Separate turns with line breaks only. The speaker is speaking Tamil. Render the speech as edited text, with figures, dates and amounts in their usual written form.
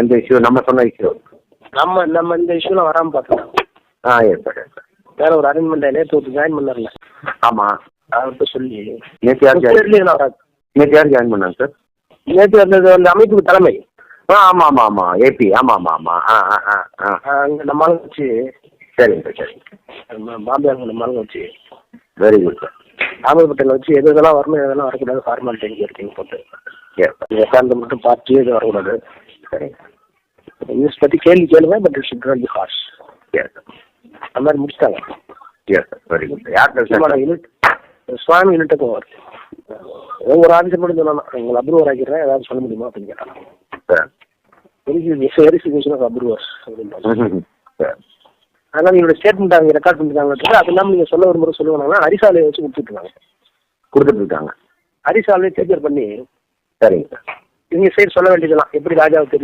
இந்த இஷ்யூ நம்ம சொன்ன இஷ்யூ
நம்ம இந்த இஷ்யூலாம் வராமல் பார்த்துக்கலாம்.
Yes sir yes sir.
வேற ஒரு அரேஞ்ச்மெண்ட் நேற்று ஒரு ஜாயின் பண்ணார்ல.
ஆமாம்,
அவர்கிட்ட சொல்லி
நேற்று யார்
வராது.
நேற்று யார் ஜாயின் பண்ணாங்க சார்?
நேற்று வந்தது அந்த அமைப்புக்கு தலைமை.
ஆமாம் ஆமாம் ஆமாம், ஏபி. ஆமாம் ஆமாம் ஆமாம்.
அங்கே நம்ம ஆளுங்க வச்சு.
சரிங்க சார் சரிங்க.
பாம்பே நம்ம ஆளுங்க வச்சு.
Very good sir.
ஆம்பல் பட்டியலில் வச்சு எதெல்லாம் வரணும் எதெல்லாம் வரக்கூடாது ஃபார்மாலிட்டி இருக்கீங்க போட்டு உட்காந்து மட்டும் பார்த்து எதுவும் வரக்கூடாது. சரி, நியூஸ் பற்றி கேள்வி கேளுங்க, but it should not be harsh. அந்த மாதிரி முடிச்சிட்டாங்க.
Very good. யார்
யூனிட் சுவாமி யூனிட்டுக்கும் வருது. ஒரு ஆன்சர் மட்டும் சொன்னா உங்களை அப்ரூவர் ஆக்கிடுறேன், ஏதாவது சொல்ல முடியுமா அப்படின்னு கேட்டாங்க. வெரிஃபிகேஷன் ஆஃப் அப்ரூவர்ஸ் அப்படின்னு. அதனால் என்னோட ஸ்டேட்மெண்ட் அவங்க ரெக்கார்ட் பண்ணிருக்காங்க. அது இல்லாமல் நீங்கள் சொல்ல வரும்போது சொல்லுவாங்கன்னா அரிசாலையை வச்சு கொடுத்துட்ருக்காங்க. அரிசாலையை டேக்கர் பண்ணி.
சரிங்க சார்.
நீங்கள் சைடு சொல்ல வேண்டியதெல்லாம் எப்படி ராஜாவுக்கு